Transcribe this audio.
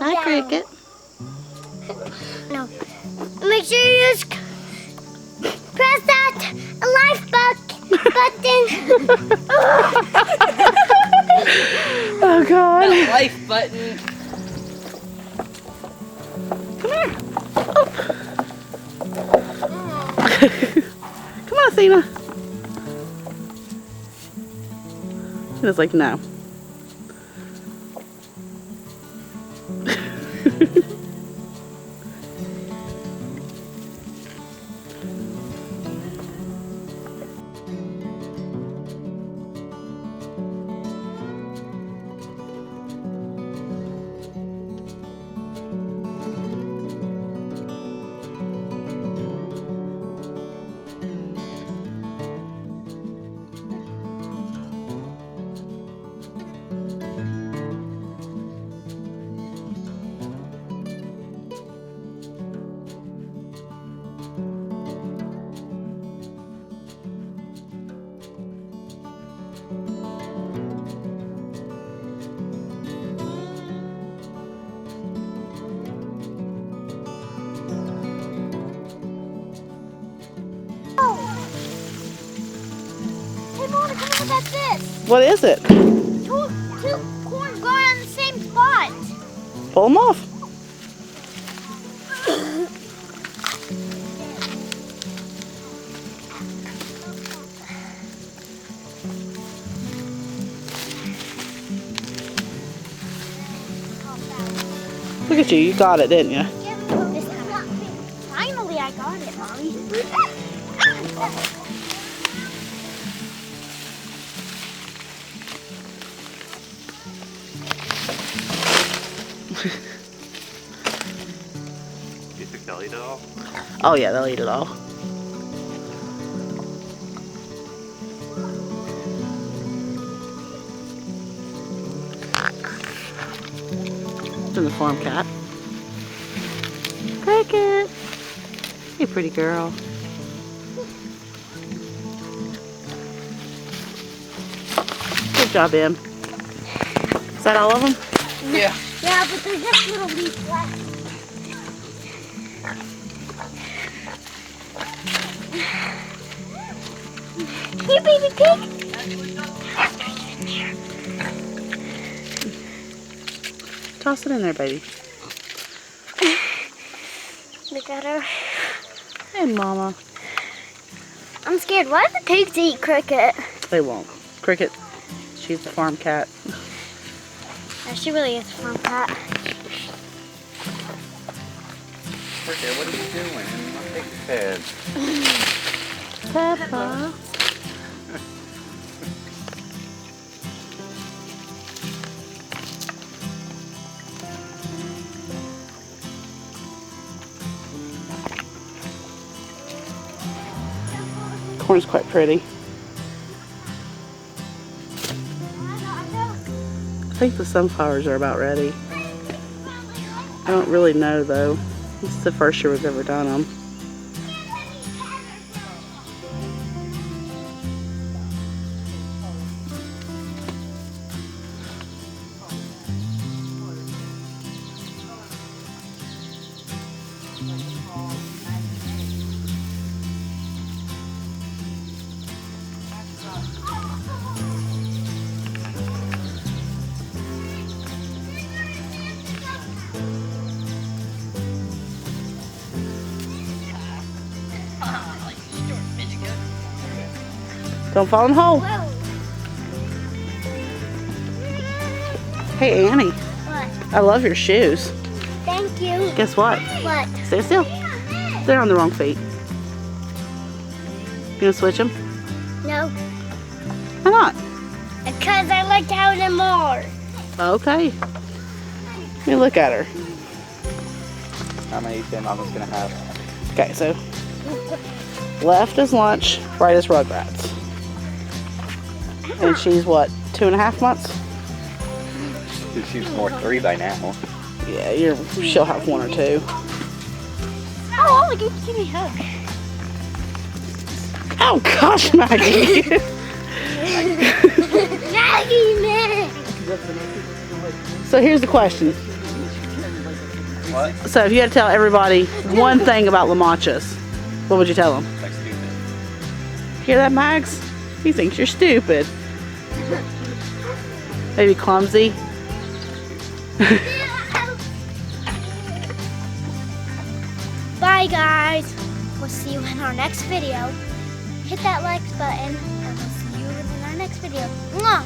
Hi, down. Cricket. No. Make sure you just press that life button. Oh, God. That life button. Come here. Oh. Come on, Athena. Athena's like, no. Hey, Mona, come look at this. What is it? Two corns going on the same spot. Pull them off. Look at you got it, didn't you? Finally, I got it, Mommy. You think they'll eat it all? Oh yeah, they'll eat it all. And the farm cat. Cricket. Hey, pretty girl. Good job, Em. Is that all of them? Yeah. Yeah, but there's just little leaves left. Here, baby pig. Toss it in there, baby. Look at her. Hey, Mama. I'm scared. Why do the pigs eat Cricket? They won't. Cricket, she's the farm cat. Yeah, she really is a farm cat. Cricket, what are you doing in my pig's bed? Peppa. Corn's quite pretty. I think the sunflowers are about ready. I don't really know though. This is the first year we've ever done them. Don't fall in the hole. Whoa. Hey, Annie. What? I love your shoes. Thank you. Guess what? What? Stay still. They're on the wrong feet. You gonna switch them? No. Why not? Because I like how them more. Okay. Let me look at her. How many do you think Mama's gonna have? Okay, so left is lunch, right is Rugrats. And she's what, 2.5 months? She's more 3 by now. Yeah, she'll have 1 or 2. Oh, look, give me a hug. Oh gosh, Maggie. Maggie, man. So here's the question. What? So if you had to tell everybody one thing about Lamachas, what would you tell them? Like stupid. Hear that, Max? He thinks you're stupid. Maybe clumsy. Bye, guys. We'll see you in our next video. Hit that like button, and we'll see you in our next video. Mwah!